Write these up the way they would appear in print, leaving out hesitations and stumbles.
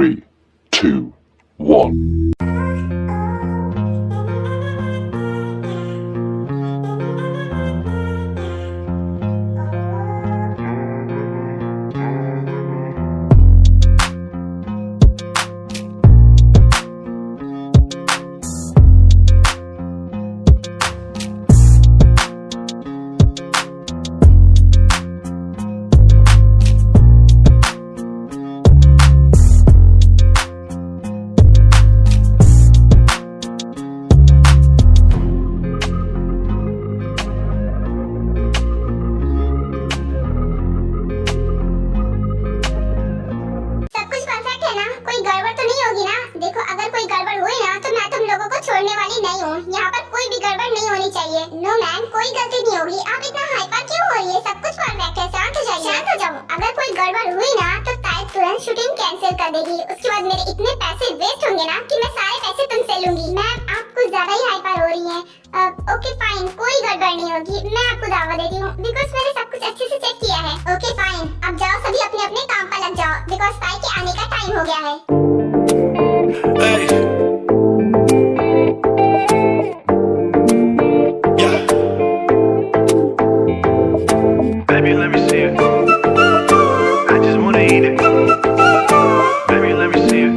3, 2, 1. छोड़ने वाली नहीं हूँ। यहाँ पर कोई भी गड़बड़ नहीं होनी चाहिए। नो मैम, कोई गलती नहीं होगी। आप इतना हाइपर क्यों हो रही है? सब कुछ परफेक्ट है। शांत हो जाइए। शांत हो जाओ। अगर कोई गड़बड़ हुई ना तो ताई तुरंत शूटिंग कैंसिल कर देगी। उसके बाद मेरे इतने पैसे वेस्ट होंगे ना कि मैं सारे पैसे तुमसे लूंगी। मैम, आप कुछ ज्यादा ही हाइपर हो रही हैं। ओके फाइन, कोई गड़बड़ नहीं होगी। मैं आपको दावा देती हूँ बिकॉज मैंने सब कुछ अच्छे से चेक किया है। ओके फाइन, अब जाओ सभी अपने अपने काम पर लग जाओ बिकॉज ताई के आने का टाइम हो गया है। Baby, let me see it. I just wanna eat it. Baby, let me see it.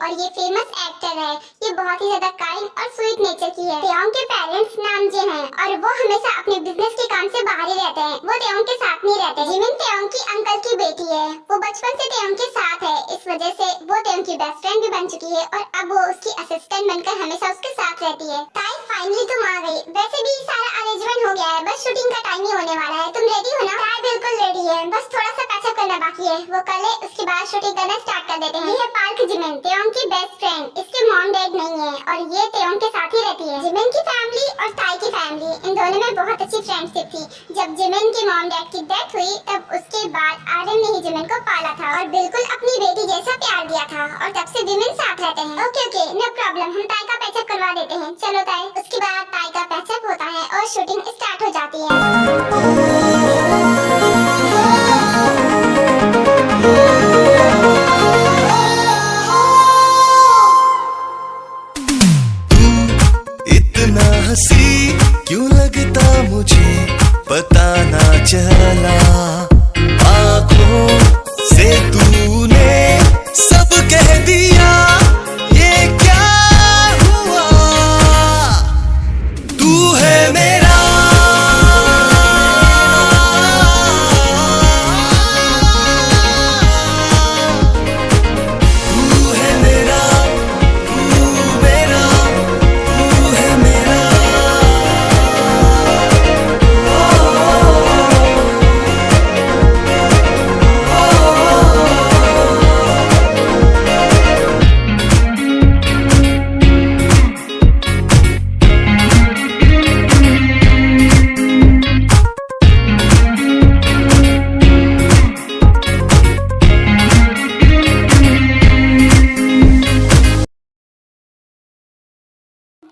और ये फेमस एक्टर है। ये बहुत ही ज्यादा काइंड और स्वीट नेचर की है। तेओंग के पेरेंट्स नामजे हैं और वो हमेशा अपने बिजनेस के काम से बाहर ही रहते हैं। वो तेओंग के साथ नहीं रहते। जिमिन तेओंग की अंकल की बेटी है। वो बचपन से तेओंग के साथ है। इस वजह से वो तेओंग की बेस्ट फ्रेंड भी बन चुकी है और अब वो उसकी असिस्टेंट बनकर हमेशा उसके साथ रहती है। ताई फाइनली तुम आ गई। वैसे भी सारा अरेंजमेंट हो गया है, बस शूटिंग का टाइम ही होने वाला है। तुम रेडी हो ना? ताई बिल्कुल रेडी है, बस थोड़ा सा पैचअप करना बाकी है। वो कर ले, उसके बाद शूटिंग करना स्टार्ट कर देते हैं। ये है पार्क जिमिन, तेओंग की बेस्ट फ्रेंड। इसके मॉम डैड नहीं है और ये तेओंग के साथ ही रहती है। जिमिन की फैमिली और ताई की फैमिली, इन दोनों में बहुत अच्छी फ्रेंडशिप थी। जब जिमिन की मॉम डैड की डेथ हुई तब उसके बाद आर्यन ने ही जिमिन को पाला था और बिल्कुल अपनी बेटी जैसा प्यार दिया था और तब से जिमिन साथ रहते हैं। ओके ओके, नो प्रॉब्लम, हम ताई का पैचअप करवा देते हैं। चलो ताई। उसके बाद ताई का पैचअप होता है और शूटिंग स्टार्ट हो जाती है। हंसी क्यों लगता मुझे पता ना चला। आँखों से तूने सब कह दिया, ये क्या हुआ? तू है मेरा, तू है मेरा, तू मेरा, तू है मेरा।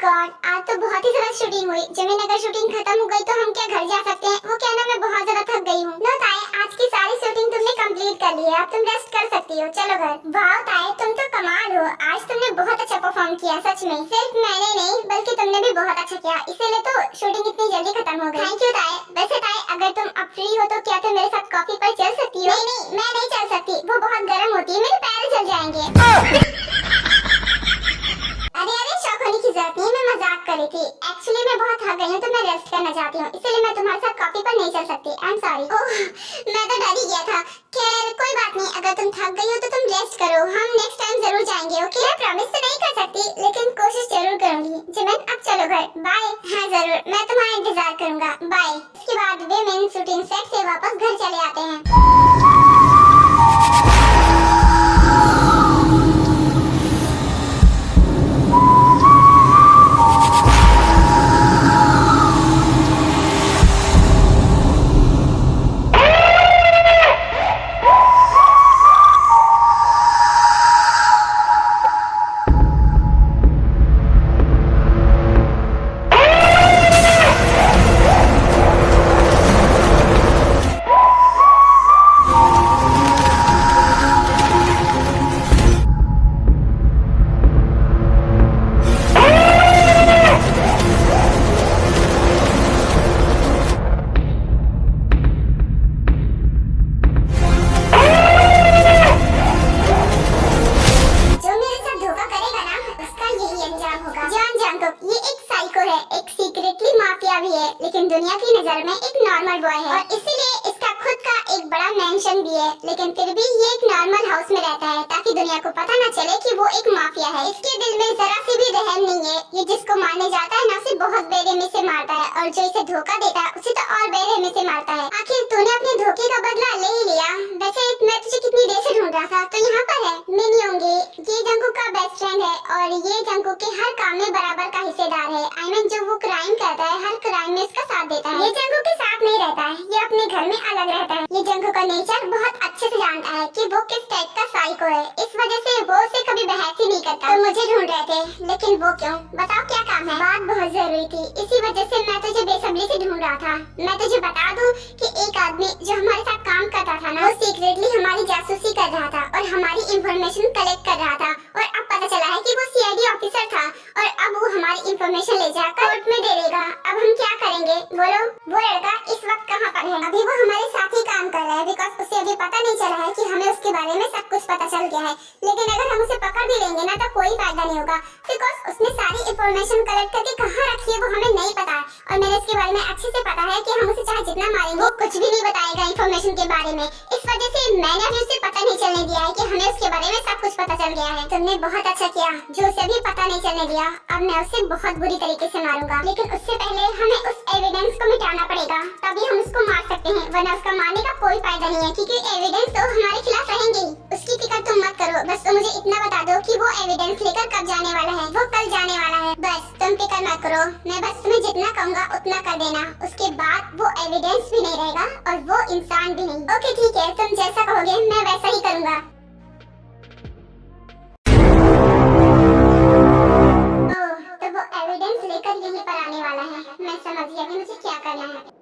गॉड, आज तो बहुत ही ज्यादा शूटिंग हुई। जिमिन, अगर शूटिंग खत्म हो गई तो हम क्या घर जा सकते हैं? वो कहना मैं बहुत ज्यादा थक गई हूँ। नो ताई, आज की सारी शूटिंग तुमने कंप्लीट कर ली है। अब तुम रेस्ट कर सकती हो। चलो घर। वाह ताई, तुम तो कमाल हो। आज तुमने बहुत अच्छा परफॉर्म किया, सच में। सिर्फ मैंने नहीं बल्कि तुमने भी बहुत अच्छा किया, इसीलिए तो शूटिंग इतनी जल्दी खत्म हो गई। थैंक यू ताई। वैसे ताई, अगर तुम अब फ्री हो तो क्या तुम मेरे साथ कॉफी पर चल सकती हो? नहीं, मैं नहीं चल सकती, वो बहुत गर्म होती है, मेरे पैर जल जाएंगे। अरे अरे, शौक होने की जरूरत नहीं, मैं मजाक कर रही थी। एक्चुअली मैं बहुत थक गई हूँ तो मैं रेस्ट करना चाहती हूँ, इसलिए मैं तुम्हारे साथ कॉफी पर नहीं चल सकती। I am sorry. ओह, मैं तो डर ही गया था। खैर कोई बात नहीं, अगर तुम थक गई हो तो तुम रेस्ट करो। हम नेक्स्ट टाइम जरूर जाएंगे। ओके? मैं प्रॉमिस तो नहीं कर सकती लेकिन कोशिश जरूर करूंगी। जिमिन, अब चलो घर। बाय। हाँ जरूर, मैं तुम्हारा इंतजार करूंगा। बाय। इसके बाद वे मेन शूटिंग सेट से वापस घर चले आते हैं। रेपुटेशन भी है, लेकिन फिर भी ये एक नॉर्मल हाउस में रहता है ताकि दुनिया को पता न चले कि वो एक माफिया है। इसके दिल में जरा सी भी रहम नहीं है। ये जिसको मारने जाता है ना उसे बहुत बेरहमी से मारता है, और जो इसे धोखा देता है उसे तो और बेरहमी से मारता है। आखिर तूने अपने धोखे का बदला ले ही लिया। वैसे मैं तुझे कितनी देर से ढूंढ रहा था, तो यहाँ पर है। मिनी होंगे, ये जंगू का बेस्ट फ्रेंड है और ये जंगू के हर काम में बराबर का हिस्सेदार है। आई मीन जो वो क्राइम करता है हर क्राइम में इसका साथ देता है। ये जंगू के साथ नहीं रहता है, ये अपने घर में अलग रहता है। ये जंगू का नेचर बहुत अच्छे से जानता है कि वो किस टाइप का साइको है, इस वजह से वो उसे कभी बहस ही नहीं करता। तो मुझे ढूंढ रहे थे, लेकिन वो क्यों? बताओ क्या काम है? बात बहुत जरूरी थी, इसी वजह से मैं तुझे बेसब्री से ढूंढ रहा था। मैं तुझे बता दूं कि एक आदमी जो हमारे साथ काम करता था ना, वो सीक्रेटली हमारी जासूसी कर रहा था और हमारी इंफॉर्मेशन कलेक्ट कर रहा था, और अब पता चला है कि वो सीआईडी ऑफिसर था और अब वो हमारी इंफॉर्मेशन ले जाकर कोर्ट में दे देगा। अब हम क्या करेंगे बोलो? वो लड़का इस वक्त कहाँ पर है? अभी वो हमारे साथ ही काम कर रहा है, बिकॉज उसे अभी पता नहीं चला है कि हमें उसके बारे में सब कुछ पता चल गया है। लेकिन अगर हम उसे पकड़ भी लेंगे ना तो कोई फायदा नहीं होगा, बिकॉज उसने सारी इंफॉर्मेशन कलेक्ट करके कहाँ रखी है वो हमें नहीं पता है, और मैंने इसके बारे में अच्छे से पता है कि हम उसे चाहे जितना मारेंगे वो कुछ भी नहीं बताएगा इंफॉर्मेशन के बारे में। इस वजह से मैंने अभी उसे पता नहीं चलने दिया है कि हमें उसके बारे में सब कुछ पता चल गया है। तुमने बहुत अच्छा किया जो उसे भी पता नहीं चलने दिया। अब मैं उसे बहुत बुरी तरीके से मारूंगा, लेकिन उससे पहले हमें उस एविडेंस को मिटाना पड़ेगा, तभी हम उसको मार सकते हैं, वरना उसका मारने का कोई फायदा नहीं है, क्योंकि एविडेंस तो हमारे खिलाफ रहेंगे। उसकी फिक्र तुम मत करो, बस तुम मुझे इतना बता दो कि वो एविडेंस लेकर कब जाने वाला है। वो कल जाने वाला है, बस तुम फिक्र मत करो। मैं बस तुम्हें जितना कहूँगा उतना कर देना, उसके बाद वो एविडेंस भी नहीं रहेगा और वो इंसान भी नहीं। ओके ठीक है, तुम जैसा कहोगे मैं वैसा ही करूँगा। तो वो एविडेंस लेकर यहीं पर आने वाला है। मैं समझ गया कि मुझे क्या करना है।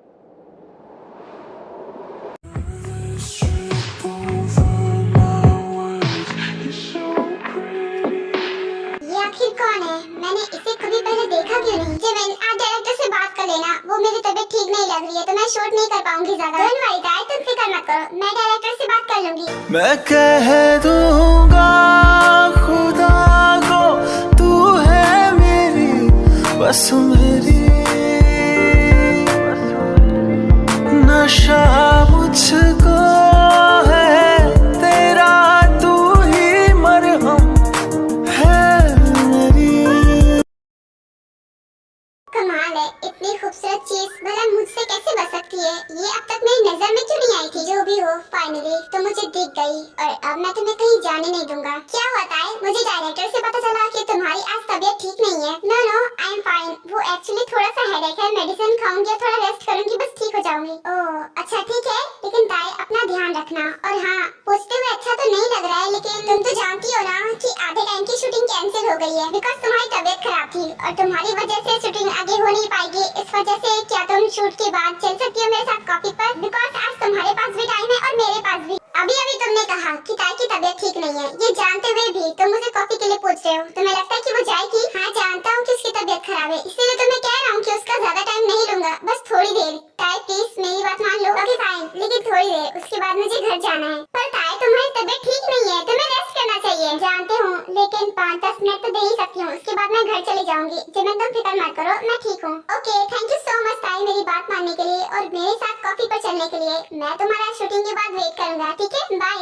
ये आखिर कौन है? मैंने इसे कभी पहले देखा क्यों नहीं? जिमिन, आप डायरेक्टर से बात कर लेना, वो मेरी तबीयत ठीक नहीं लग रही है तो मैं शूट नहीं कर पाऊंगी ज्यादा। डोंट वरी गाइस, तुम फिक्र मत करो, मैं डायरेक्टर से बात कर लूंगी। मैं कह दूंगा खुदा को तू है मेरी, बस मेरी। नशा मुझको है तेरा, तू ही मरहम है मेरी। कमाल है, इतनी खूबसूरत चीज भला मुझसे कैसे बच सकती है? ये अब तक मेरी नजर में क्यों नहीं आई थी? जो भी हो, फाइनली तो मुझे दिख गई, और अब मैं तुम्हें कहीं जाने नहीं दूंगा। क्या होता है? मुझे डायरेक्टर से पता चला कि तुम्हारी आज तबीयत ठीक नहीं है। No no, I am fine. वो एक्चुअली थोड़ा सा हेडेक है, मेडिसिन खाऊंगी और थोड़ा रेस्ट करूंगी, बस ठीक हो जाऊंगी। ओह अच्छा ठीक है, लेकिन ताई अपना ध्यान रखना। और हाँ, पूछते हुए अच्छा तो नहीं लग रहा है, लेकिन तुम तो जानती हो ना कि आधे टाइम की शूटिंग कैंसिल हो गई है, बिकॉज तुम्हारी तबीयत खराब थी और तुम्हारी वजह से शूटिंग आगे हो नहीं पाएगी। इस वजह से क्या तुम शूट के बाद चल सकती हो मेरे साथ कॉफी पर? बिकॉज आज तुम्हारे पास भी टाइम है और मेरे पास भी। अभी अभी तुमने कहा कि ताई की तबीयत ठीक नहीं है, ये जानते हुए भी तुम मुझे कॉफी के लिए पूछ रहे हो। तुम्हें लगता है कि वो जाएगी? हाँ जानता हूँ कि उसकी तबीयत खराब है, इसलिए तो मैं कह रहा हूँ कि उसका ज्यादा टाइम नहीं लूंगा, बस थोड़ी देर। ताई प्लीज मेरी बात मान लो। ओके फाइन, लेकिन थोड़ी देर, उसके बाद मुझे घर जाना है। पर ताई तुम्हारी तबीयत ठीक नहीं है, तुम्हें रेस्ट करना चाहिए। जानते हूँ, लेकिन 5-10 मिनट तो दे ही सकती हूँ, उसके बाद मैं घर चले जाऊंगी। जिमिन तुम फिक्र मत करो, मैं ठीक हूँ। Okay thank you so much ताई मेरी बात मानने के लिए और मेरे साथ कॉफी पर चलने के लिए। मैं तुम्हारा शूटिंग के बाद वेट करूंगा, ठीक है? बाय।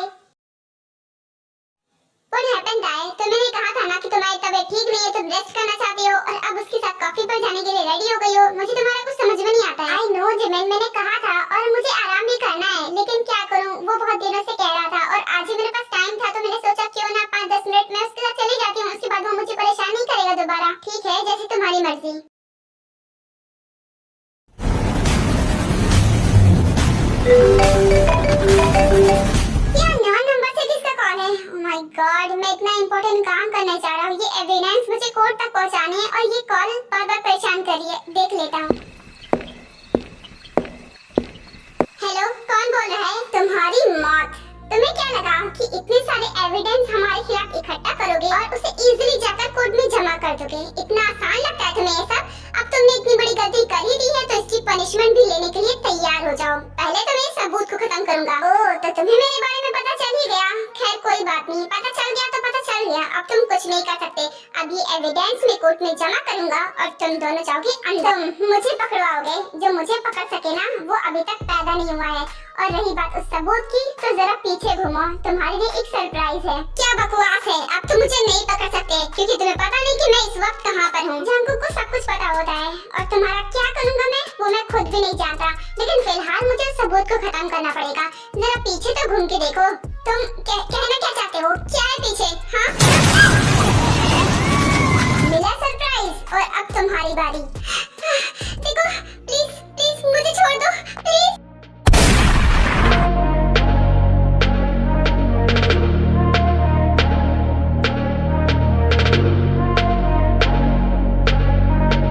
What happened, ताई? तो मैंने कहा था ना कि तुम्हारी तबीयत ठीक नहीं है, तुम रेस्ट करना चाहती हो, और अब उसके साथ कॉफी पर जाने के लिए रेडी हो गई हो। मुझे तुम्हारा कुछ समझ में नहीं आता है। आई नो जिमिन, मैंने कहा था और मुझे आराम भी करना है, लेकिन क्या करूं, वो बहुत दिनों से कह रहा था और आज ही मेरे पास टाइम था, तो मैंने सोचा क्यों ना 5-10 मिनट में उसके साथ चली जाती हूँ, उसके बाद वो मुझे परेशान नहीं करेगा दोबारा। ठीक है, जैसे तुम्हारी मर्जी। माय गॉड, मैं इतना इम्पोर्टेंट काम करना चाह रहा हूँ, ये एविडेंस मुझे कोर्ट तक पहुँचानी है और ये कॉल बार-बार परेशान कर रही है। देख लेता हूँ। हेलो, कौन बोल रहा है? तुम्हारी मौत। तुम्हें क्या लगा कि इतने सारे एविडेंस हमारे खिलाफ इकट्ठा करोगे और उसे इजीली जाकर कोर्ट में जमा कर दोगे? इतना आसान लगता है तुम्हें ये सब? अब तुमने इतनी बड़ी गलती कर ही दी है तो इसकी पनिशमेंट भी लेने के लिए तैयार हो जाओ। पहले तो मैं सबूत को खत्म करूंगा। ओह, तो तुम्हें मेरे बारे में पता चल ही गया। खैर कोई बात नहीं, पता चल गया तो पता चल चल गया, अब तुम कुछ नहीं कर सकते। अब ये एविडेंस में कोर्ट में जमा करूंगा और तुम दोनों जाओगे अंदर। मुझे पकड़वाओगे, जो मुझे पकड़ सके ना वो अभी तक पैदा नहीं हुआ है। और रही बात उस सबूत की, तो जरा पीछे घूमो, तुम्हारे लिए एक सरप्राइज है। क्या बकवास है, अब तुम मुझे नहीं पकड़ सकते क्योंकि तुम्हें पता नहीं कि मैं इस वक्त कहाँ पर हूँ। जंगकुक को सब कुछ पता होता है और तुम्हारा क्या करूँगा मैं वो मैं खुद भी नहीं जानता, लेकिन फिलहाल मुझे सबूत को खत्म करना पड़ेगा। जरा पीछे तो घूम के देखो, तुम कहना क्या चाहते हो, क्या है पीछे? हाँ मिला सरप्राइज और अब तुम्हारी बारी। देखो प्लीज प्लीज मुझे छोड़ दो प्लीज।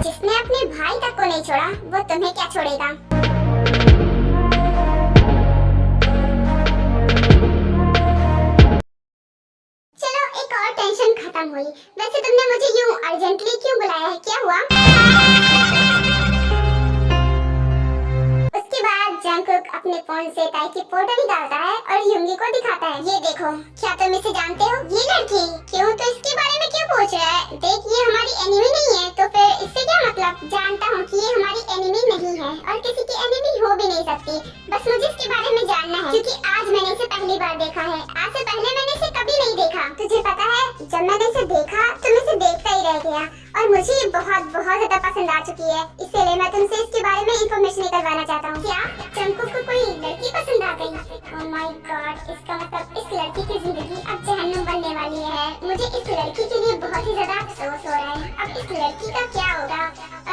जिसने अपने भाई तक को नहीं छोड़ा वो तुम्हें क्या छोड़ेगा। खत्म हुई। वैसे तुमने मुझे यूं अर्जेंटली क्यों बुलाया है, क्या हुआ? उसके बाद जंगकुक अपने फोन से ताई की फोटो निकालता है और युंगी को दिखाता है। ये देखो, क्या तुम इसे जानते हो? ये लड़की क्यों, तो इसके बारे में क्यों पूछ रहा है? देख ये हमारी एनिमी नहीं है तो फिर इससे क्या मतलब? जानता हूँ कि ये हमारी एनिमी नहीं है और किसी की एनिमी हो भी नहीं सकती, बस मुझे इसके बारे में जानना है क्योंकि आज मैंने इसे पहली बार देखा है। आज से पहले मैंने इसे कभी नहीं देखा। तुझे पता है जब मैंने इसे देखा तो मैं इसे देखता ही रह गया और मुझे ये बहुत ज्यादा पसंद आ चुकी है, इसलिए मैं तुमसे इसके बारे में इंफॉर्मेशन निकलवाना चाहता हूँ। क्या जंगकुक को कोई लड़की पसंद आ गई? ओह माय गॉड, इसका मतलब इस लड़की की जिंदगी अब जहन्नुम बनने वाली है। मुझे इस लड़की के लिए बहुत ही ज्यादा अफसोस हो रहा है। अब इस लड़की का क्या होगा?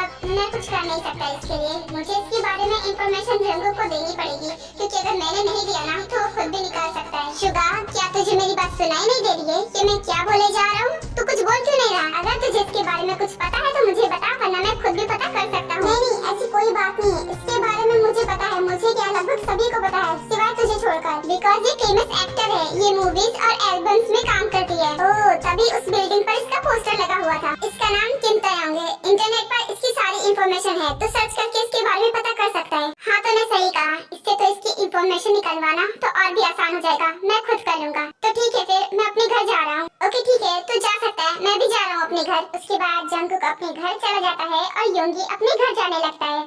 अब मैं कुछ कर नहीं सकता इसके लिए, मुझे इसके बारे में इंफॉर्मेशन जंगकुक को देनी पड़ेगी क्योंकि अगर मैंने नहीं दिया ना तो वो खुद भी निकाल सकता है। शुगा, क्या तुझे मेरी बात सुनाई नहीं दे रही है कि मैं क्या बोले जा रहा हूँ? तू कुछ बोल क्यों नहीं रहा? अगर तुझे इसके बारे में कुछ पता है तो मुझे बता, वरना मैं खुद भी पता कर सकता हूँ। नहीं, ऐसी कोई बात नहीं है, इसके बारे में मुझे पता है। मुझे क्या, लगभग सभी को पता है सिवाय तुझे छोड़कर, बिकॉज ये फेमस एक्टर है, ये मूवीज और एल्बम्स में काम करती है। ओह, तभी उस बिल्डिंग पर इसका पोस्टर लगा हुआ था। इसका नाम किम तयांग है, इंटरनेट पर इसकी सारी इंफॉर्मेशन है, तो सर्च करके इसके बारे में पता कर सकता है। हाँ तो मैं सही कहा, इससे तो इसकी इंफॉर्मेशन निकलवाना तो और भी आसान हो जाएगा, मैं खुद कर लूंगा। तो ठीक है फिर मैं अपने घर जा रहा हूँ। ओके ठीक है, तू जा सकता है, मैं भी जा रहा हूँ अपने घर। उसके बाद जंगकुक अपने घर चला जाता है और योंगी अपने घर जाने लगता है।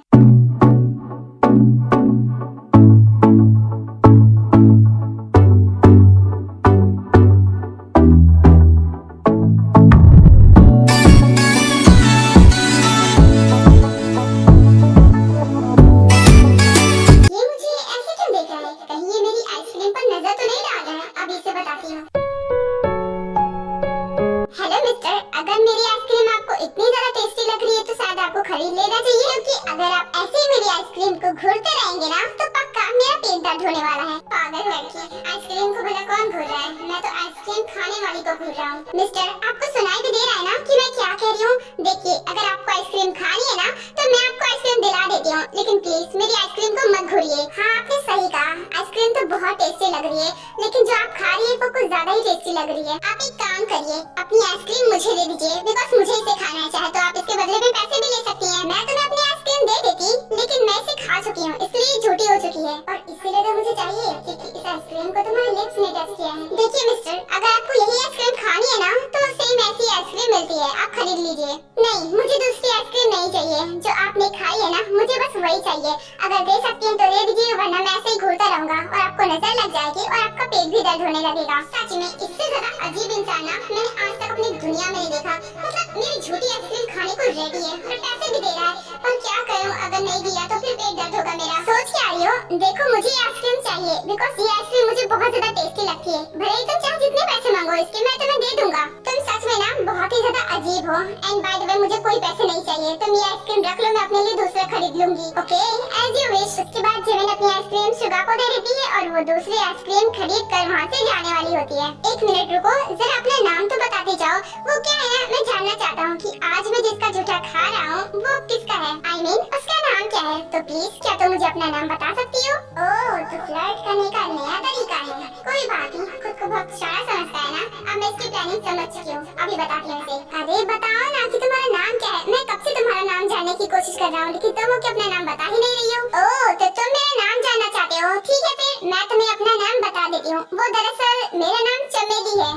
खरीद लेना चाहिए क्योंकि अगर आप ऐसे ही मेरी आइसक्रीम को घूरते रहेंगे ना तो पक्का मेरा पेट दर्द होने वाला है। पागल लड़की, आइसक्रीम को भला कौन घूर रहा है? मैं तो आइसक्रीम खाने वाली को घूर रहा हूँ। मिस्टर, आपको सुनाई भी दे रहा है ना कि मैं क्या कह रही हूँ? देखिए, अगर आपको आइसक्रीम खानी है ना तो मैं आपको आइसक्रीम दिला देती हूँ, लेकिन प्लीज मेरी आइसक्रीम को मत घूरिए। हाँ आपने सही कहा, आइसक्रीम तो बहुत टेस्टी लग रही है, लेकिन जो आप खा रही है वो कुछ ज्यादा ही टेस्टी लग रही है। आप एक काम करिए, अपनी आइसक्रीम मुझे दे दीजिए, बिकॉज मुझे इसे खाना है। चाहे तो आप इसके बदले में पैसे भी ले सकती हैं। मैं तुम्हें अपनी आइसक्रीम दे देती, लेकिन मैं इसे खा चुकी हूँ इसलिए झूठी हो चुकी है, और इसीलिए तो मुझे चाहिए क्योंकि इस आइसक्रीम को तुम्हारे लिप्स ने टच किया है। देखिए मिस्टर, अगर आपको यही आइसक्रीम खानी है ना तो सेम ऐसी आइसक्रीम मिलती है, आप खरीद लीजिए। नहीं, मुझे दूसरी आइसक्रीम नहीं चाहिए, जो आपने खाई है ना मुझे बस वही चाहिए। अगर दे सकती हैं तो दे दीजिए, वरना मैं ऐसे ही घूरता रहूंगा और आपको नजर लग जाएगी और आपका पेट भी दर्द होने लगेगा। सच में इससे ज्यादा अजीब इंसान ना मैंने आज तक अपनी दुनिया में नहीं देखा। मतलब मेरी झूठी आइसक्रीम खाने को रेडी है और पैसे भी दे रहा है, पर क्या करूं, अगर नहीं दिया तो फिर पेट दर्द होगा मेरा। सोच क्या रही हो? देखो मुझे ये आइसक्रीम चाहिए बिकॉज ये आइसक्रीम मुझे बहुत ज्यादा टेस्टी लगती है। भले ही तुम चाहे जितने पैसे मांगो इसके, मैं तुम्हें दे दूंगा। तुम सच में ना बहुत ही ज्यादा अजीब हो। एंड बाय द वे मुझे कोई पैसे नहीं चाहिए, तुम ये आइसक्रीम रख लो, मैं अपने लिए दूसरा खरीद लूंगी। Okay, as you wish. उसके बाद जेमिन अपनी आइसक्रीम शुगा को दे देती है और वो दूसरी आइसक्रीम खरीद कर वहाँ से जाने वाली होती है। एक मिनट रुको, जरा अपना नाम तो बताते जाओ। वो क्या है ना, मैं जानना चाहता हूँ कि आज मैं जिसका जूठा खा रहा हूँ वो किसका है। I mean, उसका नाम क्या है? तो प्लीज क्या तुम मुझे अपना नाम बता सकती हो? ओह, तो फ्लर्ट करने का नया तरीका है। कोई बात नहीं, खुद को बहुत शाना समझता है ना। अब मैं इसकी प्लानिंग समझ चुकी हूँ, अभी बताती हूँ इसे। अरे बताओ ना कि तुम्हारा नाम क्या है? मैं कब से तुम्हारा नाम जानने की कोशिश कर रहा हूँ, लेकिन तुम मुझे अपना नाम बता ही नहीं रही हो। ओह, तो तुम मेरा नाम जानना चाहते हो? ठीक है फिर मैं तुम्हें अपना नाम बता देती हूँ। वो दरअसल मेरा नाम चमेली है।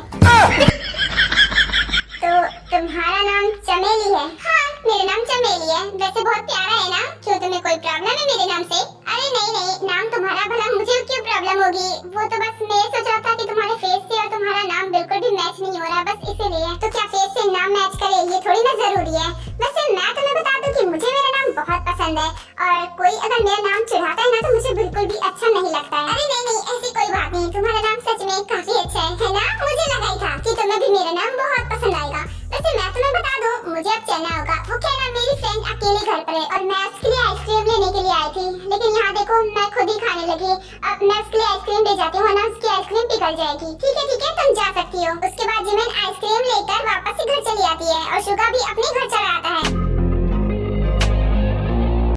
रही है? वैसे बहुत प्यारा है ना? क्यों तुम्हें कोई प्रॉब्लम है मेरे नाम से? अरे नहीं नहीं, नाम तुम्हारा भला मुझे क्यों प्रॉब्लम होगी? वो तो बस मैं सोच रहा था कि तुम्हारे फेस से और तुम्हारा नाम बिल्कुल भी मैच नहीं हो रहा, बस इसीलिए। तो क्या फेस से नाम मैच करे ये थोड़ी ना जरूरी है। वैसे मैं तुम्हें बता दूं कि मुझे मेरा नाम बहुत पसंद है और कोई अगर मेरा नाम चढ़ाता है ना तो मुझे बिल्कुल भी अच्छा नहीं लगता है। अरे नहीं नहीं, ऐसी कोई बात नहीं, तुम्हारा नाम सच में काफी अच्छा है ना? मुझे लगा ही था कि तुम्हें भी मेरा नाम बहुत पसंद आएगा। वैसे मैं तुम्हें बता दूं, मुझे अब चलना होगा। वो क्या ना, मेरी फ्रेंड अकेले घर पर है और मैं उसके लिए आइसक्रीम लेने के लिए आई थी, लेकिन यहाँ देखो मैं खुद ही खाने लगी। अब मैं उसके लिए आइसक्रीम ले जाती हूँ वरना उसकी आइसक्रीम पिघल जाएगी। ठीक है तुम जा सकती हो। उसके बाद जिमिन आइसक्रीम लेकर वापस से घर चली आती है और शुगा भी अपने घर चला आता है।